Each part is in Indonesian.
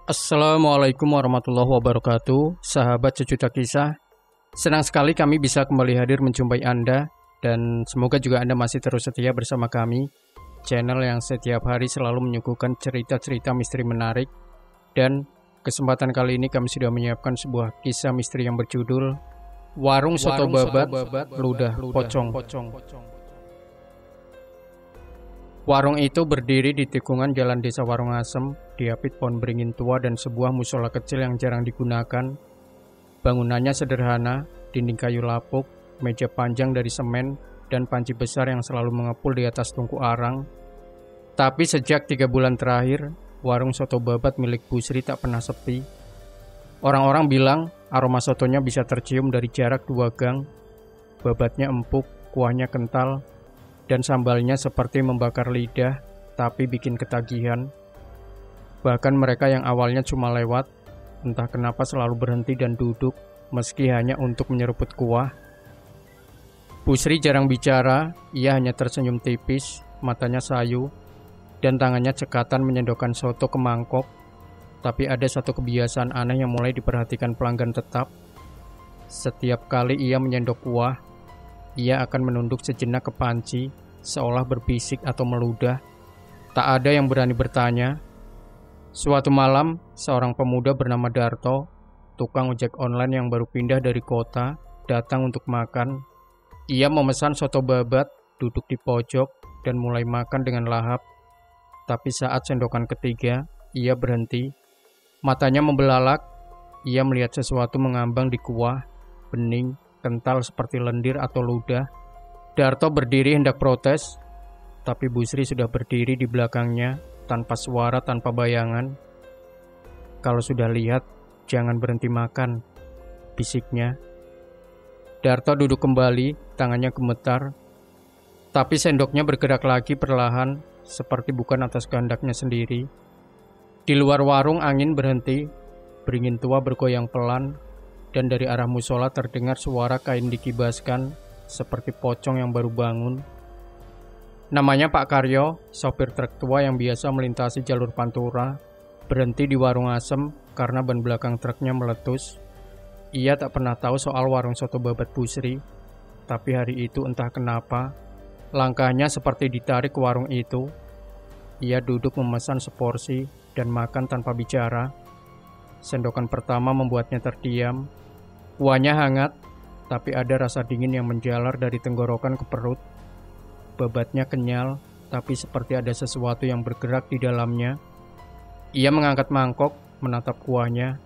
Assalamualaikum warahmatullahi wabarakatuh, sahabat Sejuta Kisah. Senang sekali kami bisa kembali hadir menjumpai Anda, dan semoga juga Anda masih terus setia bersama kami, channel yang setiap hari selalu menyuguhkan cerita-cerita misteri menarik. Dan kesempatan kali ini kami sudah menyiapkan sebuah kisah misteri yang berjudul Warung Soto Babat Ludah Pocong. Warung itu berdiri di tikungan jalan desa Warung Asem, diapit pohon beringin tua dan sebuah musola kecil yang jarang digunakan. Bangunannya sederhana, dinding kayu lapuk, meja panjang dari semen, dan panci besar yang selalu mengepul di atas tungku arang. Tapi sejak 3 bulan terakhir, warung soto babat milik Bu Sri tak pernah sepi. Orang-orang bilang aroma sotonya bisa tercium dari jarak 2 gang. Babatnya empuk, kuahnya kental, dan sambalnya seperti membakar lidah, tapi bikin ketagihan. Bahkan mereka yang awalnya cuma lewat, entah kenapa selalu berhenti dan duduk, meski hanya untuk menyeruput kuah. Bu Sri jarang bicara, ia hanya tersenyum tipis, matanya sayu, dan tangannya cekatan menyendokkan soto ke mangkok. Tapi ada satu kebiasaan aneh yang mulai diperhatikan pelanggan tetap. Setiap kali ia menyendok kuah, ia akan menunduk sejenak ke panci, seolah berbisik atau meludah. Tak ada yang berani bertanya. Suatu malam, seorang pemuda bernama Darto, tukang ojek online yang baru pindah dari kota, datang untuk makan. Ia memesan soto babat, duduk di pojok, dan mulai makan dengan lahap. Tapi saat sendokan ketiga, ia berhenti. Matanya membelalak, ia melihat sesuatu mengambang di kuah, bening, kental seperti lendir atau ludah. Darto berdiri hendak protes, tapi Bu Sri sudah berdiri di belakangnya, tanpa suara, tanpa bayangan. "Kalau sudah lihat, jangan berhenti makan," bisiknya. Darto duduk kembali, tangannya gemetar, tapi sendoknya bergerak lagi perlahan, seperti bukan atas kehendaknya sendiri. Di luar warung angin berhenti, beringin tua bergoyang pelan, dan dari arah musola terdengar suara kain dikibaskan, seperti pocong yang baru bangun. Namanya Pak Karyo, sopir truk tua yang biasa melintasi jalur Pantura, berhenti di Warung Asem karena ban belakang truknya meletus. Ia tak pernah tahu soal warung soto babat Bu Sri, tapi hari itu entah kenapa, langkahnya seperti ditarik ke warung itu. Ia duduk memesan seporsi dan makan tanpa bicara. Sendokan pertama membuatnya terdiam. Kuahnya hangat, tapi ada rasa dingin yang menjalar dari tenggorokan ke perut. Babatnya kenyal, tapi seperti ada sesuatu yang bergerak di dalamnya. Ia mengangkat mangkok, menatap kuahnya,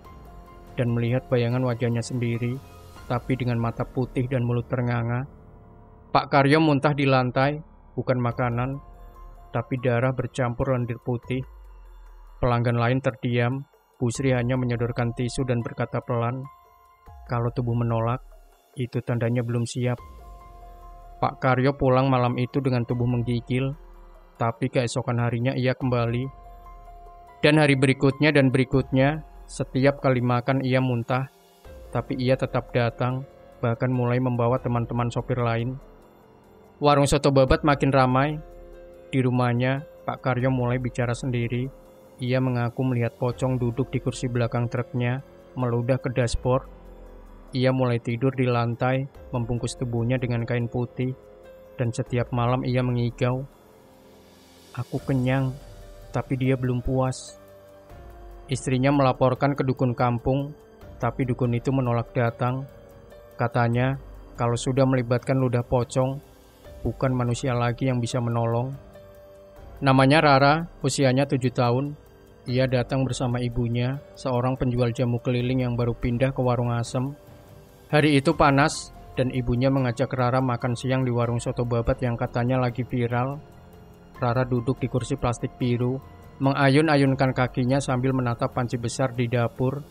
dan melihat bayangan wajahnya sendiri, tapi dengan mata putih dan mulut ternganga. Pak Karyo muntah di lantai, bukan makanan, tapi darah bercampur lendir putih. Pelanggan lain terdiam, Bu Sri hanya menyodorkan tisu dan berkata pelan, "Kalau tubuh menolak, itu tandanya belum siap." Pak Karyo pulang malam itu dengan tubuh menggigil, tapi keesokan harinya ia kembali. Dan hari berikutnya dan berikutnya, setiap kali makan ia muntah, tapi ia tetap datang, bahkan mulai membawa teman-teman sopir lain. Warung soto babat makin ramai. Di rumahnya, Pak Karyo mulai bicara sendiri. Ia mengaku melihat pocong duduk di kursi belakang truknya, meludah ke dashboard. Ia mulai tidur di lantai, membungkus tubuhnya dengan kain putih, dan setiap malam ia mengigau, "Aku kenyang," tapi dia belum puas. Istrinya melaporkan ke dukun kampung, tapi dukun itu menolak datang. Katanya, kalau sudah melibatkan ludah pocong, bukan manusia lagi yang bisa menolong. Namanya Rara, usianya 7 tahun. Ia datang bersama ibunya, seorang penjual jamu keliling yang baru pindah ke Warung Asem. Hari itu panas, dan ibunya mengajak Rara makan siang di warung soto babat yang katanya lagi viral. Rara duduk di kursi plastik biru, mengayun-ayunkan kakinya sambil menatap panci besar di dapur.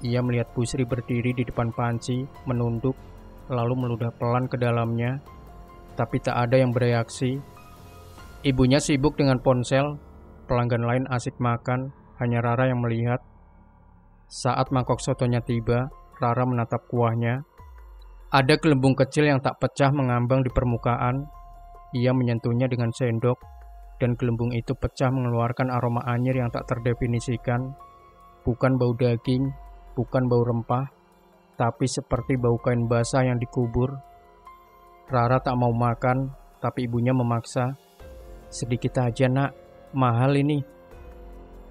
Ia melihat Bu Sri berdiri di depan panci, menunduk, lalu meludah pelan ke dalamnya, tapi tak ada yang bereaksi. Ibunya sibuk dengan ponsel, pelanggan lain asik makan, hanya Rara yang melihat. Saat mangkok sotonya tiba, Rara menatap kuahnya. Ada gelembung kecil yang tak pecah mengambang di permukaan. Ia menyentuhnya dengan sendok, dan gelembung itu pecah mengeluarkan aroma anyir yang tak terdefinisikan. Bukan bau daging, bukan bau rempah, tapi seperti bau kain basah yang dikubur. Rara tak mau makan, tapi ibunya memaksa. Sedikit aja nak, mahal ini.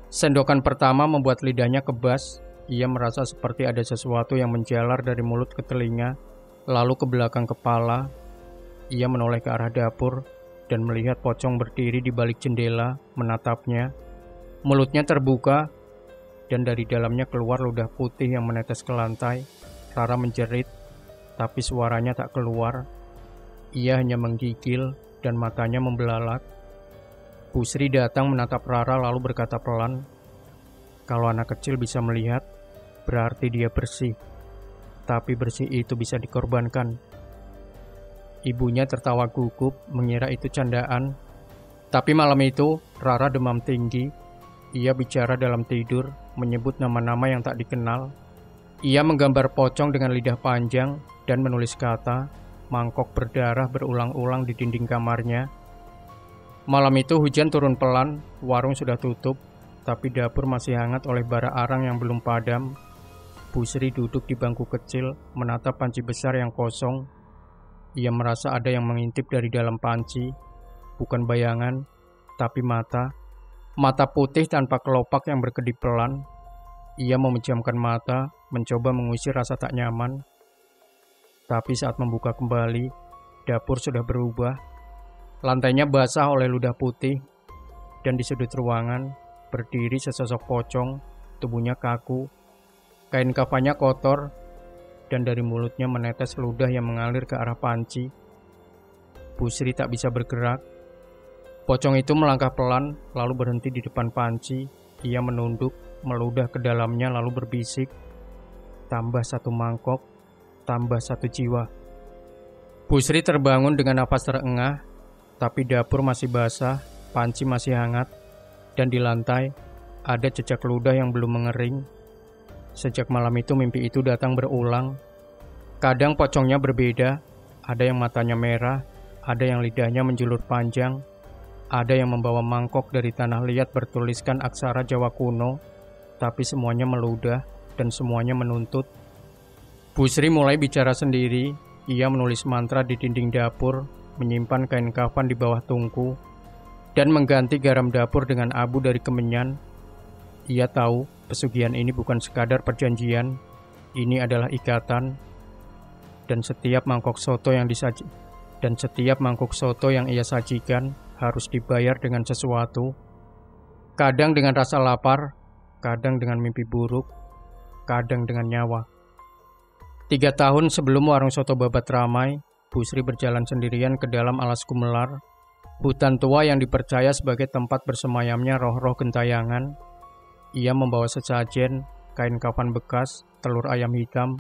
Sendokan pertama membuat lidahnya kebas. Ia merasa seperti ada sesuatu yang menjalar dari mulut ke telinga, lalu ke belakang kepala. Ia menoleh ke arah dapur dan melihat pocong berdiri di balik jendela, menatapnya. Mulutnya terbuka, dan dari dalamnya keluar ludah putih yang menetes ke lantai. Rara menjerit, tapi suaranya tak keluar. Ia hanya menggigil dan matanya membelalak. Bu Sri datang menatap Rara lalu berkata pelan, "Kalau anak kecil bisa melihat, berarti dia bersih. Tapi bersih itu bisa dikorbankan." Ibunya tertawa gugup mengira itu candaan. Tapi malam itu Rara demam tinggi. Ia bicara dalam tidur, menyebut nama-nama yang tak dikenal. Ia menggambar pocong dengan lidah panjang dan menulis kata mangkok berdarah berulang-ulang di dinding kamarnya. Malam itu hujan turun pelan, warung sudah tutup, tapi dapur masih hangat oleh bara arang yang belum padam. Bu Sri duduk di bangku kecil, menatap panci besar yang kosong. Ia merasa ada yang mengintip dari dalam panci, bukan bayangan, tapi mata. Mata putih tanpa kelopak yang berkedip pelan. Ia memejamkan mata, mencoba mengusir rasa tak nyaman. Tapi saat membuka kembali, dapur sudah berubah. Lantainya basah oleh ludah putih, dan di sudut ruangan berdiri sesosok pocong, tubuhnya kaku. Kain kafannya kotor, dan dari mulutnya menetes ludah yang mengalir ke arah panci. Bu Sri tak bisa bergerak. Pocong itu melangkah pelan, lalu berhenti di depan panci. Ia menunduk, meludah ke dalamnya lalu berbisik, "Tambah satu mangkok, tambah satu jiwa." Bu Sri terbangun dengan napas terengah, tapi dapur masih basah, panci masih hangat, dan di lantai ada jejak ludah yang belum mengering. Sejak malam itu mimpi itu datang berulang. Kadang pocongnya berbeda, ada yang matanya merah, ada yang lidahnya menjulur panjang, ada yang membawa mangkok dari tanah liat bertuliskan aksara Jawa kuno, tapi semuanya meludah dan semuanya menuntut. Bu Sri mulai bicara sendiri. Ia menulis mantra di dinding dapur, menyimpan kain kafan di bawah tungku, dan mengganti garam dapur dengan abu dari kemenyan. Ia tahu pesugihan ini bukan sekadar perjanjian, ini adalah ikatan. Dan setiap mangkok soto yang ia sajikan harus dibayar dengan sesuatu. Kadang dengan rasa lapar, kadang dengan mimpi buruk, kadang dengan nyawa. 3 tahun sebelum warung soto babat ramai, Bu Sri berjalan sendirian ke dalam alas Gumelar, hutan tua yang dipercaya sebagai tempat bersemayamnya roh-roh gentayangan. Ia membawa sesajen, kain kafan bekas, telur ayam hitam,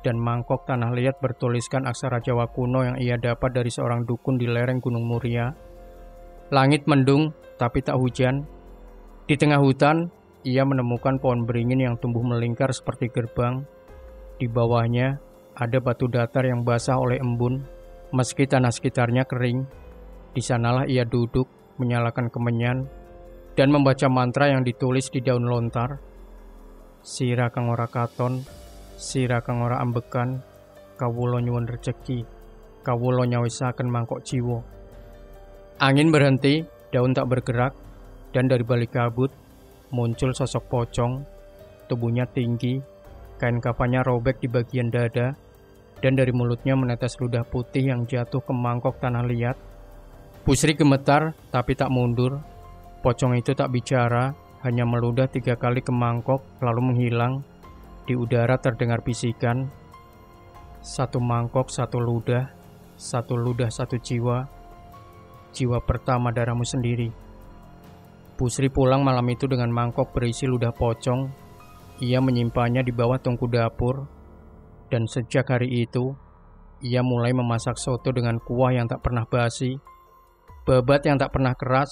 dan mangkok tanah liat bertuliskan aksara Jawa kuno yang ia dapat dari seorang dukun di lereng Gunung Muria. Langit mendung, tapi tak hujan. Di tengah hutan, ia menemukan pohon beringin yang tumbuh melingkar seperti gerbang. Di bawahnya, ada batu datar yang basah oleh embun. Meski tanah sekitarnya kering, di sanalah ia duduk, menyalakan kemenyan, dan membaca mantra yang ditulis di daun lontar. Sira kang ora katon, sira kang ora ambekan, kawula nyuwun rejeki, kawula nyawisaken mangkok jiwa. Angin berhenti, daun tak bergerak, dan dari balik kabut muncul sosok pocong. Tubuhnya tinggi, kain kafannya robek di bagian dada, dan dari mulutnya menetes ludah putih yang jatuh ke mangkok tanah liat. Bu Sri gemetar, tapi tak mundur. Pocong itu tak bicara, hanya meludah 3 kali ke mangkok, lalu menghilang. Di udara terdengar bisikan, "Satu mangkok, satu ludah, satu jiwa. Jiwa pertama darahmu sendiri." Bu Sri pulang malam itu dengan mangkok berisi ludah pocong. Ia menyimpannya di bawah tungku dapur. Dan sejak hari itu, ia mulai memasak soto dengan kuah yang tak pernah basi, babat yang tak pernah keras,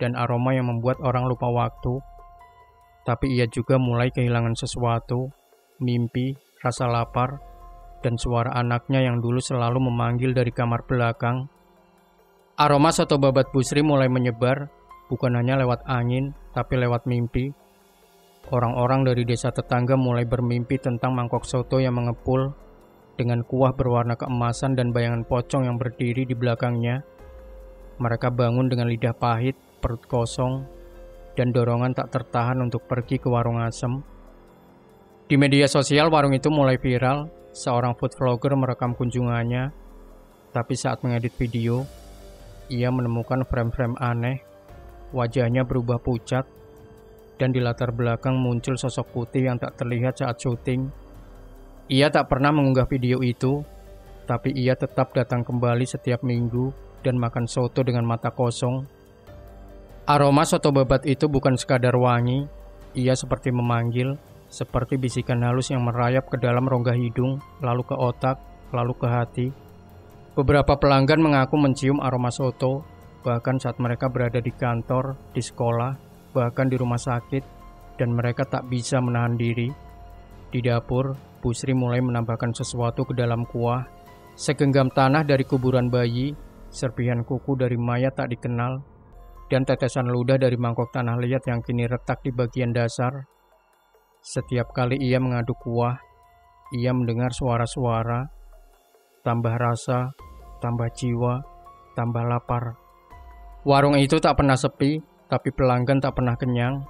dan aroma yang membuat orang lupa waktu. Tapi ia juga mulai kehilangan sesuatu, mimpi, rasa lapar, dan suara anaknya yang dulu selalu memanggil dari kamar belakang. Aroma soto babat Bu Sri mulai menyebar, bukan hanya lewat angin, tapi lewat mimpi. Orang-orang dari desa tetangga mulai bermimpi tentang mangkok soto yang mengepul dengan kuah berwarna keemasan dan bayangan pocong yang berdiri di belakangnya. Mereka bangun dengan lidah pahit, perut kosong, dan dorongan tak tertahan untuk pergi ke warung asem. Di media sosial warung itu mulai viral, seorang food vlogger merekam kunjungannya, tapi saat mengedit video, ia menemukan frame-frame aneh, wajahnya berubah pucat, dan di latar belakang muncul sosok putih yang tak terlihat saat syuting. Ia tak pernah mengunggah video itu, tapi ia tetap datang kembali setiap minggu dan makan soto dengan mata kosong. Aroma soto babat itu bukan sekadar wangi, ia seperti memanggil, seperti bisikan halus yang merayap ke dalam rongga hidung, lalu ke otak, lalu ke hati. Beberapa pelanggan mengaku mencium aroma soto, bahkan saat mereka berada di kantor, di sekolah, bahkan di rumah sakit, dan mereka tak bisa menahan diri. Di dapur, Bu Sri mulai menambahkan sesuatu ke dalam kuah, segenggam tanah dari kuburan bayi, serpihan kuku dari mayat tak dikenal, dan tetesan ludah dari mangkok tanah liat yang kini retak di bagian dasar. Setiap kali ia mengaduk kuah, ia mendengar suara-suara, tambah rasa, tambah jiwa, tambah lapar. Warung itu tak pernah sepi, tapi pelanggan tak pernah kenyang.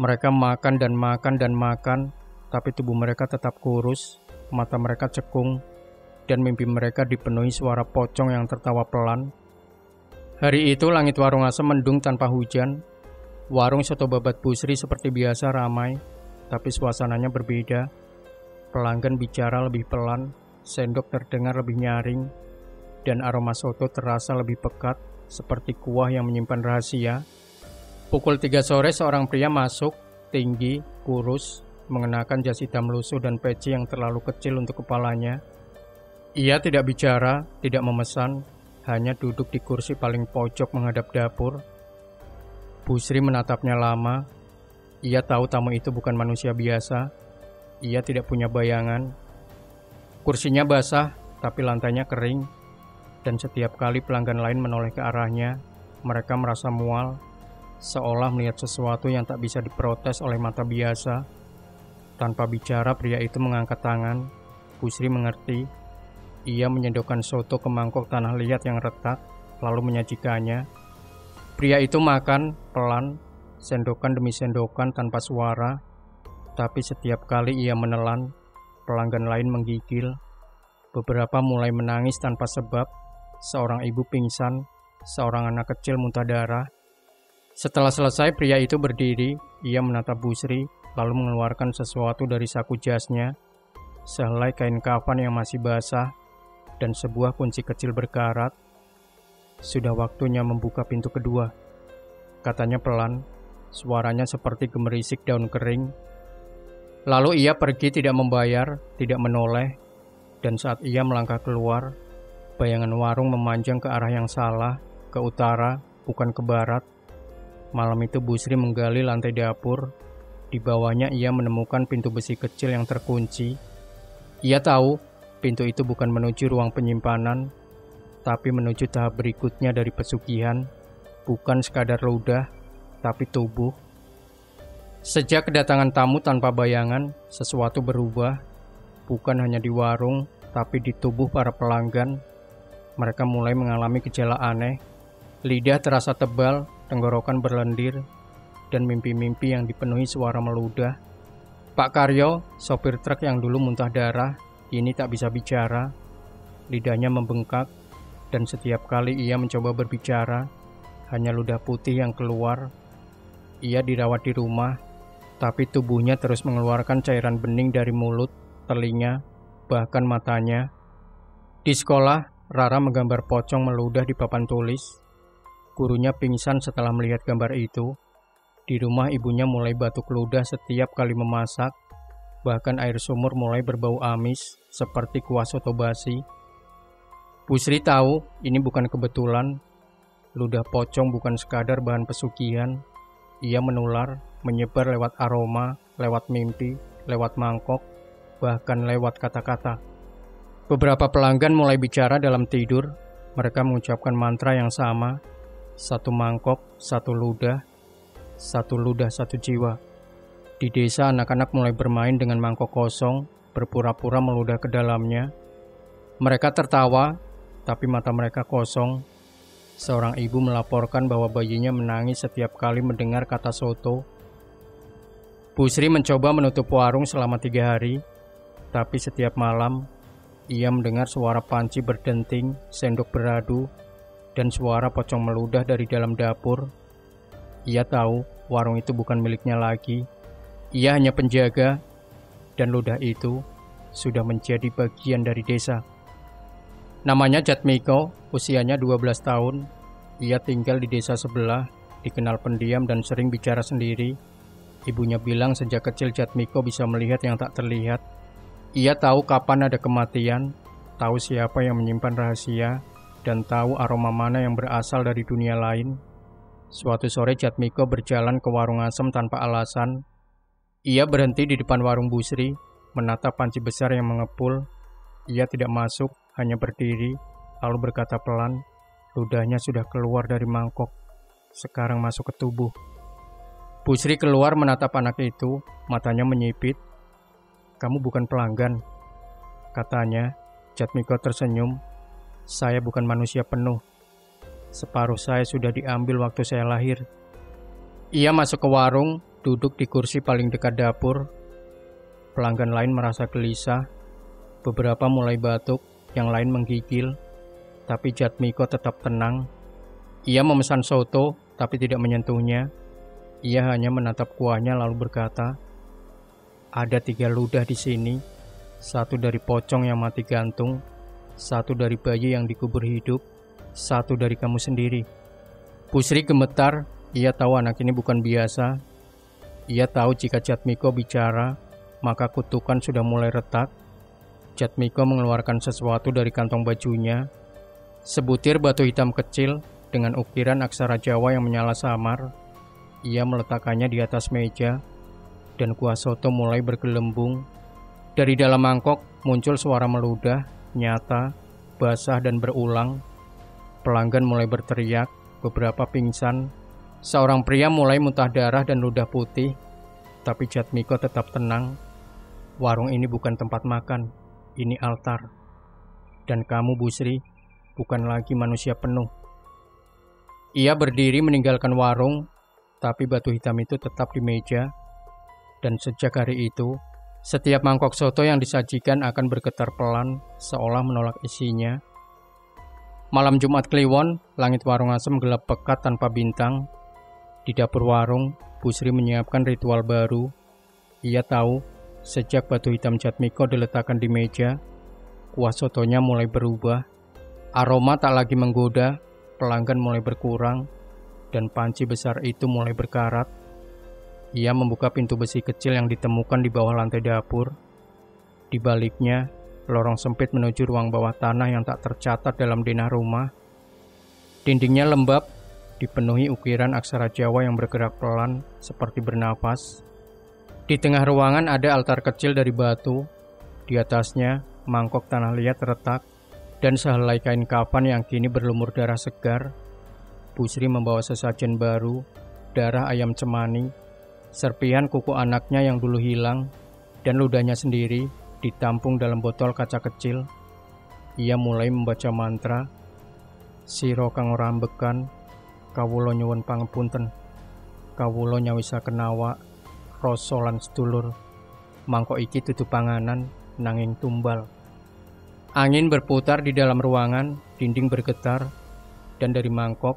Mereka makan dan makan dan makan, tapi tubuh mereka tetap kurus, mata mereka cekung, dan mimpi mereka dipenuhi suara pocong yang tertawa pelan. Hari itu langit warung asem mendung tanpa hujan. Warung soto babat Bu Sri seperti biasa ramai, tapi suasananya berbeda. Pelanggan bicara lebih pelan, sendok terdengar lebih nyaring, dan aroma soto terasa lebih pekat, seperti kuah yang menyimpan rahasia. Pukul 3 sore seorang pria masuk, tinggi, kurus, mengenakan jas hitam lusuh dan peci yang terlalu kecil untuk kepalanya. Ia tidak bicara, tidak memesan, hanya duduk di kursi paling pojok menghadap dapur. Bu Sri menatapnya lama. Ia tahu tamu itu bukan manusia biasa. Ia tidak punya bayangan. Kursinya basah, tapi lantainya kering. Dan setiap kali pelanggan lain menoleh ke arahnya, mereka merasa mual, seolah melihat sesuatu yang tak bisa diprotes oleh mata biasa. Tanpa bicara, pria itu mengangkat tangan. Bu Sri mengerti. Ia menyendokkan soto ke mangkok tanah liat yang retak, lalu menyajikannya. Pria itu makan, pelan, sendokan demi sendokan tanpa suara. Tapi setiap kali ia menelan, pelanggan lain menggigil. Beberapa mulai menangis tanpa sebab. Seorang ibu pingsan, seorang anak kecil muntah darah. Setelah selesai, pria itu berdiri. Ia menatap Bu Sri, lalu mengeluarkan sesuatu dari saku jasnya, sehelai kain kafan yang masih basah, dan sebuah kunci kecil berkarat. Sudah waktunya membuka pintu kedua, katanya pelan, suaranya seperti gemerisik daun kering. Lalu ia pergi tidak membayar, tidak menoleh, dan saat ia melangkah keluar, bayangan warung memanjang ke arah yang salah, ke utara, bukan ke barat. Malam itu Bu Sri menggali lantai dapur. Di bawahnya ia menemukan pintu besi kecil yang terkunci. Ia tahu pintu itu bukan menuju ruang penyimpanan, tapi menuju tahap berikutnya dari pesugihan. Bukan sekadar ludah, tapi tubuh. Sejak kedatangan tamu tanpa bayangan, sesuatu berubah. Bukan hanya di warung, tapi di tubuh para pelanggan. Mereka mulai mengalami gejala aneh. Lidah terasa tebal, tenggorokan berlendir, dan mimpi-mimpi yang dipenuhi suara meludah. Pak Karyo, sopir truk yang dulu muntah darah, kini tak bisa bicara. Lidahnya membengkak, dan setiap kali ia mencoba berbicara, hanya ludah putih yang keluar. Ia dirawat di rumah, tapi tubuhnya terus mengeluarkan cairan bening dari mulut, telinga, bahkan matanya. Di sekolah, Rara menggambar pocong meludah di papan tulis. Gurunya pingsan setelah melihat gambar itu. Di rumah ibunya mulai batuk ludah setiap kali memasak. Bahkan air sumur mulai berbau amis, seperti kuah soto basi. Bu Sri tahu ini bukan kebetulan. Ludah pocong bukan sekadar bahan pesugihan. Ia menular, menyebar lewat aroma, lewat mimpi, lewat mangkok, bahkan lewat kata-kata. Beberapa pelanggan mulai bicara dalam tidur. Mereka mengucapkan mantra yang sama. Satu mangkok, satu ludah, satu ludah, satu jiwa. Di Di desa, anak-anak mulai bermain dengan mangkok kosong, berpura-pura meludah ke dalamnya. Mereka tertawa, tapi mata mereka kosong. Seorang ibu melaporkan bahwa bayinya menangis setiap kali mendengar kata soto. Bu Sri mencoba menutup warung selama 3 hari, tapi setiap malam ia mendengar suara panci berdenting, sendok beradu, dan suara pocong meludah dari dalam dapur. Ia tahu warung itu bukan miliknya lagi. Ia hanya penjaga, dan ludah itu sudah menjadi bagian dari desa. Namanya Jatmiko, usianya 12 tahun. Ia tinggal di desa sebelah, dikenal pendiam dan sering bicara sendiri. Ibunya bilang sejak kecil Jatmiko bisa melihat yang tak terlihat. Ia tahu kapan ada kematian, tahu siapa yang menyimpan rahasia, dan tahu aroma mana yang berasal dari dunia lain. Suatu sore Jatmiko berjalan ke warung asem tanpa alasan. Ia berhenti di depan warung Bu Sri, menatap panci besar yang mengepul. Ia tidak masuk, hanya berdiri, lalu berkata pelan, ludahnya sudah keluar dari mangkok, sekarang masuk ke tubuh. Bu Sri keluar menatap anak itu, matanya menyipit. Kamu bukan pelanggan, katanya. Jatmiko tersenyum. Saya bukan manusia penuh. Separuh saya sudah diambil waktu saya lahir. Ia masuk ke warung, duduk di kursi paling dekat dapur. Pelanggan lain merasa gelisah. Beberapa mulai batuk, yang lain menggigil. Tapi Jatmiko tetap tenang. Ia memesan soto, tapi tidak menyentuhnya. Ia hanya menatap kuahnya lalu berkata, ada 3 ludah di sini. 1 dari pocong yang mati gantung, 1 dari bayi yang dikubur hidup, 1 dari kamu sendiri. Bu Sri gemetar. Ia tahu anak ini bukan biasa. Ia tahu jika Jatmiko bicara, maka kutukan sudah mulai retak. Jatmiko mengeluarkan sesuatu dari kantong bajunya. Sebutir batu hitam kecil dengan ukiran aksara Jawa yang menyala samar. Ia meletakkannya di atas meja, dan kuah soto mulai bergelembung. Dari dalam mangkok muncul suara meludah, nyata, basah dan berulang. Pelanggan mulai berteriak, beberapa pingsan. Seorang pria mulai muntah darah dan ludah putih. Tapi Jatmiko tetap tenang. Warung ini bukan tempat makan, ini altar. Dan kamu, Bu Sri, bukan lagi manusia penuh. Ia berdiri meninggalkan warung, tapi batu hitam itu tetap di meja. Dan sejak hari itu, setiap mangkok soto yang disajikan akan bergetar pelan, seolah menolak isinya. Malam Jumat Kliwon, langit warung asem gelap pekat tanpa bintang. Di dapur warung, Bu Sri menyiapkan ritual baru. Ia tahu, sejak batu hitam Jatmiko diletakkan di meja, kuah sotonya mulai berubah. Aroma tak lagi menggoda, pelanggan mulai berkurang, dan panci besar itu mulai berkarat. Ia membuka pintu besi kecil yang ditemukan di bawah lantai dapur. Di baliknya, lorong sempit menuju ruang bawah tanah yang tak tercatat dalam denah rumah. Dindingnya lembab, dipenuhi ukiran aksara Jawa yang bergerak pelan seperti bernapas. Di tengah ruangan ada altar kecil dari batu. Di atasnya, mangkok tanah liat terletak, dan sehelai kain kafan yang kini berlumur darah segar. Bu Sri membawa sesajen baru, darah ayam cemani, serpihan kuku anaknya yang dulu hilang, dan ludahnya sendiri ditampung dalam botol kaca kecil. Ia mulai membaca mantra, Siro kang ora ambekan, kawula nyuwun pangapunten, kawula nyawisaken awak, rasa lan sedulur. Mangkok iki dudu panganan nanging tumbal. Angin berputar di dalam ruangan, dinding bergetar, dan dari mangkok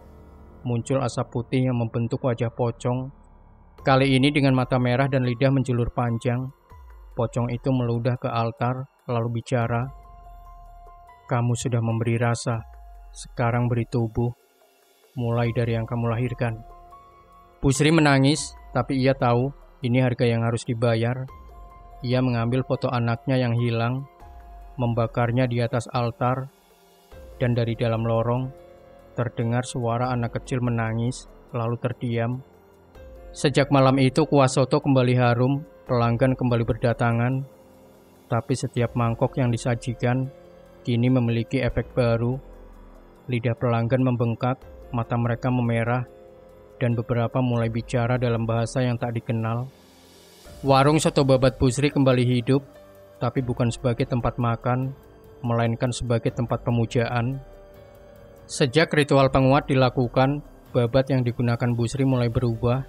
muncul asap putih yang membentuk wajah pocong. Kali ini dengan mata merah dan lidah menjulur panjang. Pocong itu meludah ke altar, lalu bicara, kamu sudah memberi rasa, sekarang beri tubuh, mulai dari yang kamu lahirkan. Bu Sri menangis, tapi ia tahu ini harga yang harus dibayar. Ia mengambil foto anaknya yang hilang, membakarnya di atas altar, dan dari dalam lorong terdengar suara anak kecil menangis, lalu terdiam. Sejak malam itu kuah soto kembali harum, pelanggan kembali berdatangan, tapi setiap mangkok yang disajikan kini memiliki efek baru. Lidah pelanggan membengkak, mata mereka memerah, dan beberapa mulai bicara dalam bahasa yang tak dikenal. Warung soto babat Busri kembali hidup, tapi bukan sebagai tempat makan, melainkan sebagai tempat pemujaan. Sejak ritual penguat dilakukan, babat yang digunakan Busri mulai berubah.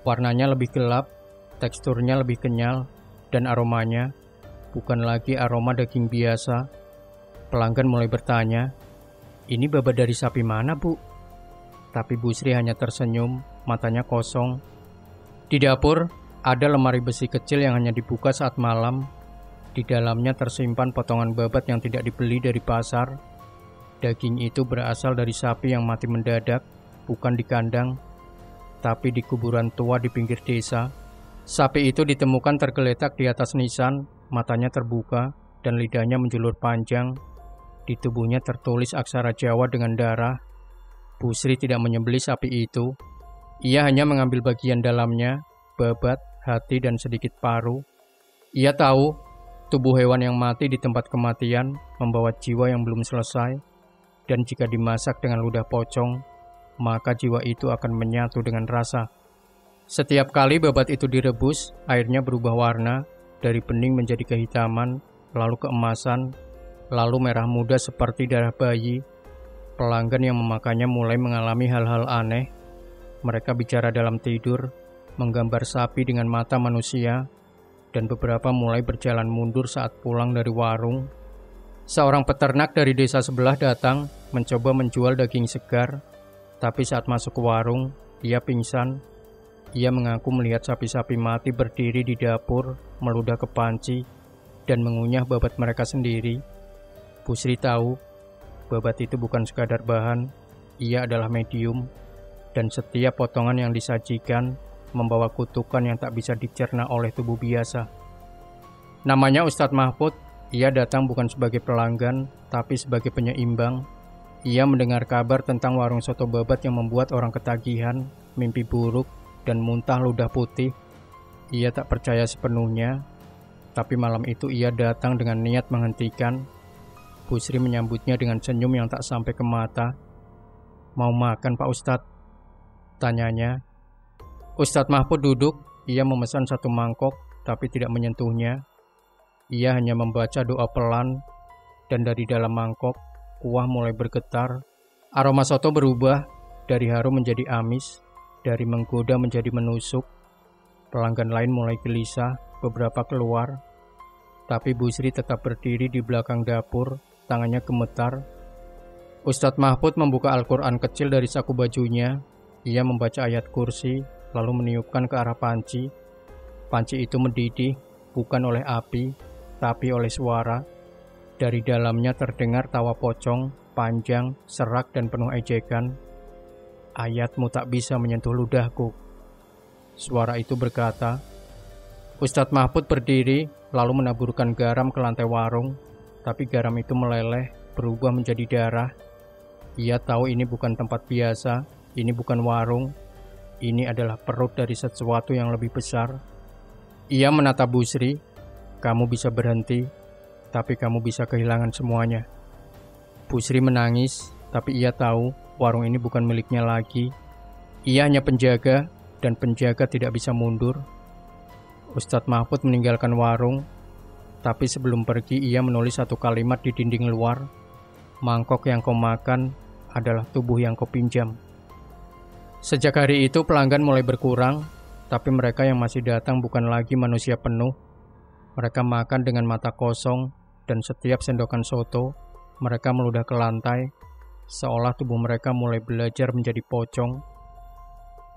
Warnanya lebih gelap, teksturnya lebih kenyal, dan aromanya bukan lagi aroma daging biasa. Pelanggan mulai bertanya, "Ini babat dari sapi mana, Bu?" Tapi Busri hanya tersenyum, matanya kosong. Di dapur, ada lemari besi kecil yang hanya dibuka saat malam. Di dalamnya tersimpan potongan babat yang tidak dibeli dari pasar. Daging itu berasal dari sapi yang mati mendadak, bukan di kandang, tapi di kuburan tua di pinggir desa. Sapi itu ditemukan tergeletak di atas nisan, matanya terbuka, dan lidahnya menjulur panjang. Di tubuhnya tertulis aksara Jawa dengan darah. Busri tidak menyembelih sapi itu. Ia hanya mengambil bagian dalamnya, babat, hati, dan sedikit paru. Ia tahu tubuh hewan yang mati di tempat kematian membawa jiwa yang belum selesai, dan jika dimasak dengan ludah pocong, maka jiwa itu akan menyatu dengan rasa. Setiap kali babat itu direbus, airnya berubah warna, dari bening menjadi kehitaman, lalu keemasan, lalu merah muda seperti darah bayi. Pelanggan yang memakannya mulai mengalami hal-hal aneh. Mereka bicara dalam tidur, menggambar sapi dengan mata manusia, dan beberapa mulai berjalan mundur saat pulang dari warung. Seorang peternak dari desa sebelah datang mencoba menjual daging segar, tapi saat masuk ke warung, ia pingsan. Ia mengaku melihat sapi-sapi mati berdiri di dapur, meludah ke panci, dan mengunyah babat mereka sendiri. Busri tahu, babat itu bukan sekadar bahan, ia adalah medium, dan setiap potongan yang disajikan membawa kutukan yang tak bisa dicerna oleh tubuh biasa. Namanya Ustadz Mahfud. Ia datang bukan sebagai pelanggan, tapi sebagai penyeimbang. Ia mendengar kabar tentang warung soto babat yang membuat orang ketagihan, mimpi buruk, dan muntah ludah putih. Ia tak percaya sepenuhnya, tapi malam itu ia datang dengan niat menghentikan. Busri menyambutnya dengan senyum yang tak sampai ke mata. "Mau makan, Pak Ustadz?" tanyanya. Ustadz Mahfud duduk, ia memesan satu mangkok, tapi tidak menyentuhnya. Ia hanya membaca doa pelan, dan dari dalam mangkok, kuah mulai bergetar. Aroma soto berubah, dari harum menjadi amis, dari menggoda menjadi menusuk. Pelanggan lain mulai gelisah, beberapa keluar. Tapi Busri tetap berdiri di belakang dapur, tangannya gemetar. Ustadz Mahfud membuka Al-Quran kecil dari saku bajunya. Ia membaca ayat kursi, lalu meniupkan ke arah panci. Panci itu mendidih, bukan oleh api, tapi oleh suara. Dari dalamnya terdengar tawa pocong, panjang, serak, dan penuh ejekan. "Ayatmu tak bisa menyentuh ludahku," suara itu berkata. Ustadz Mahfud berdiri, lalu menaburkan garam ke lantai warung, tapi garam itu meleleh, berubah menjadi darah. Ia tahu ini bukan tempat biasa, ini bukan warung, ini adalah perut dari sesuatu yang lebih besar. Ia menatap Busri. "Kamu bisa berhenti, tapi kamu bisa kehilangan semuanya." Busri menangis, tapi ia tahu warung ini bukan miliknya lagi. Ia hanya penjaga, dan penjaga tidak bisa mundur. Ustadz Mahfud meninggalkan warung, tapi sebelum pergi ia menulis satu kalimat di dinding luar. "Mangkok yang kau makan adalah tubuh yang kau pinjam." Sejak hari itu pelanggan mulai berkurang, tapi mereka yang masih datang bukan lagi manusia penuh. Mereka makan dengan mata kosong, dan setiap sendokan soto, mereka meludah ke lantai, seolah tubuh mereka mulai belajar menjadi pocong.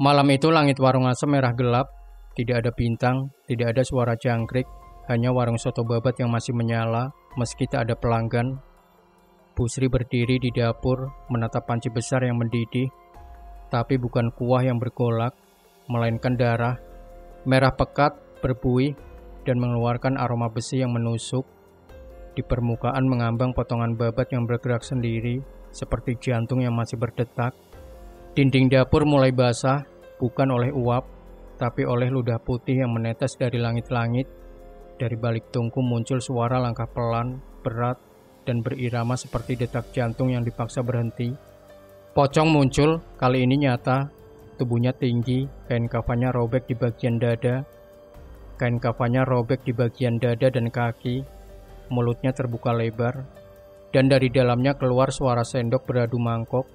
Malam itu langit warung asem merah gelap, tidak ada bintang, tidak ada suara jangkrik, hanya warung soto babat yang masih menyala, meski tak ada pelanggan. Busri berdiri di dapur, menatap panci besar yang mendidih, tapi bukan kuah yang bergolak, melainkan darah, merah pekat, berbuih, dan mengeluarkan aroma besi yang menusuk. Di permukaan mengambang potongan babat yang bergerak sendiri, seperti jantung yang masih berdetak. Dinding dapur mulai basah, bukan oleh uap, tapi oleh ludah putih yang menetes dari langit-langit. Dari balik tungku muncul suara langkah pelan, berat, dan berirama seperti detak jantung yang dipaksa berhenti. Pocong muncul, kali ini nyata. Tubuhnya tinggi, kain kafannya robek di bagian dada. Kain kafannya robek di bagian dada dan kaki, mulutnya terbuka lebar, dan dari dalamnya keluar suara sendok beradu mangkok.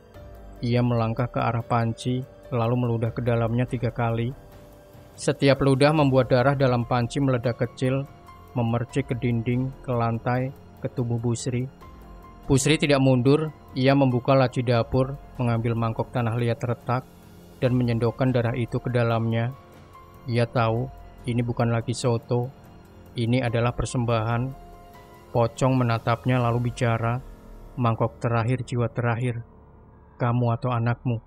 Ia melangkah ke arah panci, lalu meludah ke dalamnya 3 kali. Setiap ludah membuat darah dalam panci meledak kecil, memercik ke dinding, ke lantai, ke tubuh Busri. Busri tidak mundur, ia membuka laci dapur, mengambil mangkok tanah liat retak, dan menyendokkan darah itu ke dalamnya. Ia tahu, ini bukan lagi soto, ini adalah persembahan. Pocong menatapnya lalu bicara, "Mangkok terakhir, jiwa terakhir, kamu atau anakmu?"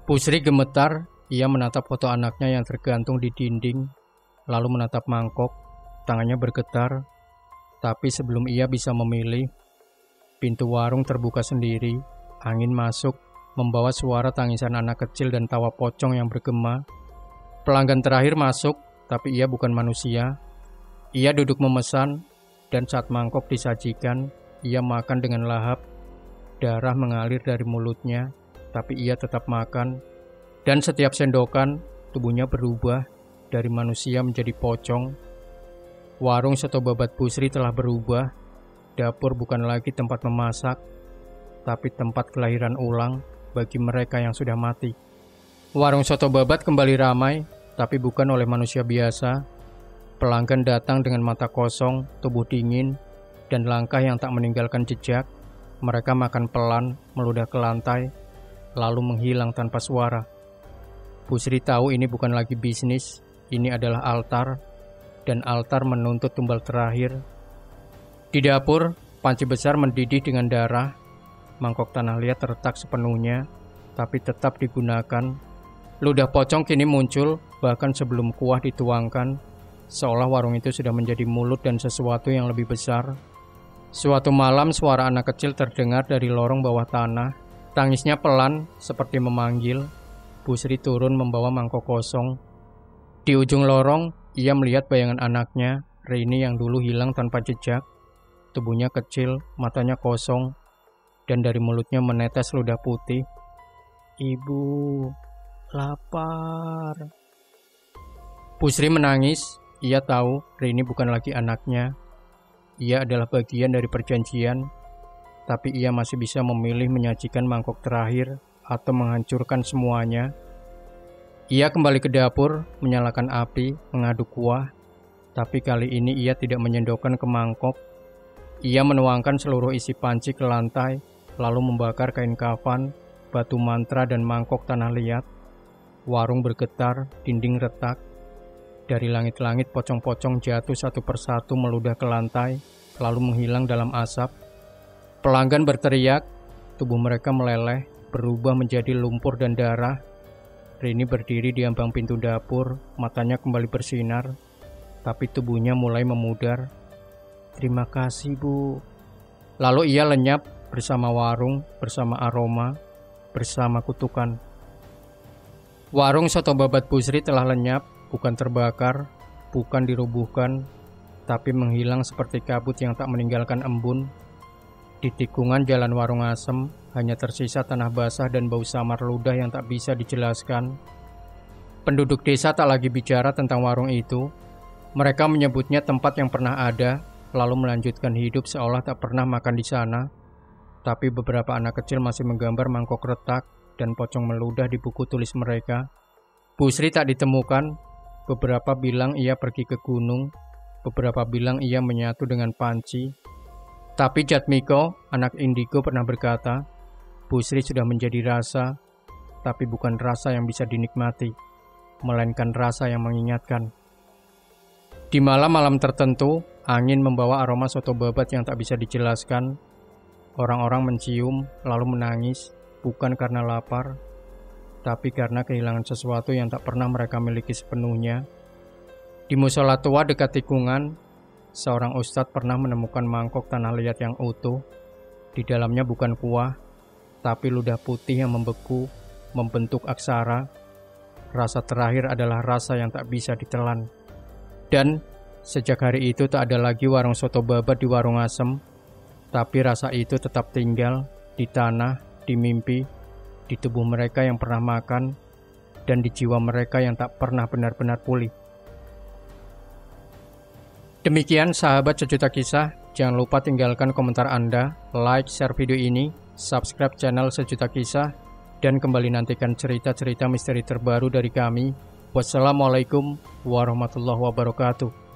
Busri gemetar, ia menatap foto anaknya yang tergantung di dinding, lalu menatap mangkok, tangannya bergetar. Tapi sebelum ia bisa memilih, pintu warung terbuka sendiri, angin masuk, membawa suara tangisan anak kecil dan tawa pocong yang bergema. Pelanggan terakhir masuk, tapi ia bukan manusia. Ia duduk memesan, dan saat mangkok disajikan, ia makan dengan lahap. Darah mengalir dari mulutnya, tapi ia tetap makan. Dan setiap sendokan, tubuhnya berubah dari manusia menjadi pocong. Warung soto babat Busri telah berubah. Dapur bukan lagi tempat memasak, tapi tempat kelahiran ulang bagi mereka yang sudah mati. Warung soto babat kembali ramai, tapi bukan oleh manusia biasa. Pelanggan datang dengan mata kosong, tubuh dingin, dan langkah yang tak meninggalkan jejak. Mereka makan pelan, meludah ke lantai, lalu menghilang tanpa suara. Busri tahu ini bukan lagi bisnis, ini adalah altar, dan altar menuntut tumbal terakhir. Di dapur, panci besar mendidih dengan darah. Mangkok tanah liat terletak sepenuhnya, tapi tetap digunakan. Ludah pocong kini muncul, bahkan sebelum kuah dituangkan, seolah warung itu sudah menjadi mulut dan sesuatu yang lebih besar. Suatu malam suara anak kecil terdengar dari lorong bawah tanah. Tangisnya pelan, seperti memanggil. Busri turun membawa mangkok kosong. Di ujung lorong, ia melihat bayangan anaknya, Rini yang dulu hilang tanpa jejak. Tubuhnya kecil, matanya kosong, dan dari mulutnya menetes ludah putih. "Ibu, lapar." Busri menangis. Ia tahu Rini bukan lagi anaknya. Ia adalah bagian dari perjanjian, tapi ia masih bisa memilih menyajikan mangkok terakhir atau menghancurkan semuanya. Ia kembali ke dapur, menyalakan api, mengaduk kuah, tapi kali ini ia tidak menyendokkan ke mangkok. Ia menuangkan seluruh isi panci ke lantai, lalu membakar kain kafan, batu mantra, dan mangkok tanah liat. Warung bergetar, dinding retak. Dari langit-langit pocong-pocong jatuh satu persatu meludah ke lantai, lalu menghilang dalam asap. Pelanggan berteriak, tubuh mereka meleleh, berubah menjadi lumpur dan darah. Rini berdiri di ambang pintu dapur, matanya kembali bersinar, tapi tubuhnya mulai memudar. "Terima kasih, Bu." Lalu ia lenyap bersama warung, bersama aroma, bersama kutukan. Warung soto babat Busri telah lenyap, bukan terbakar, bukan dirubuhkan, tapi menghilang seperti kabut yang tak meninggalkan embun. Di tikungan jalan Warung Asem, hanya tersisa tanah basah dan bau samar ludah yang tak bisa dijelaskan. Penduduk desa tak lagi bicara tentang warung itu. Mereka menyebutnya tempat yang pernah ada, lalu melanjutkan hidup seolah tak pernah makan di sana. Tapi beberapa anak kecil masih menggambar mangkok retak dan pocong meludah di buku tulis mereka. Busri tak ditemukan. Beberapa bilang ia pergi ke gunung, beberapa bilang ia menyatu dengan panci. Tapi Jatmiko, anak indigo, pernah berkata, Busri sudah menjadi rasa, tapi bukan rasa yang bisa dinikmati, melainkan rasa yang mengingatkan. Di malam-malam tertentu, angin membawa aroma soto babat yang tak bisa dijelaskan. Orang-orang mencium, lalu menangis, bukan karena lapar, tapi karena kehilangan sesuatu yang tak pernah mereka miliki sepenuhnya. Di musola tua dekat tikungan, seorang ustadz pernah menemukan mangkok tanah liat yang utuh. Di dalamnya bukan kuah, tapi ludah putih yang membeku, membentuk aksara. Rasa terakhir adalah rasa yang tak bisa ditelan. Dan sejak hari itu tak ada lagi warung soto babat di Warung Asem, tapi rasa itu tetap tinggal di tanah, di mimpi, di tubuh mereka yang pernah makan, dan di jiwa mereka yang tak pernah benar-benar pulih. Demikian sahabat sejuta kisah, jangan lupa tinggalkan komentar Anda, like, share video ini, subscribe channel Sejuta Kisah, dan kembali nantikan cerita-cerita misteri terbaru dari kami. Wassalamualaikum warahmatullahi wabarakatuh.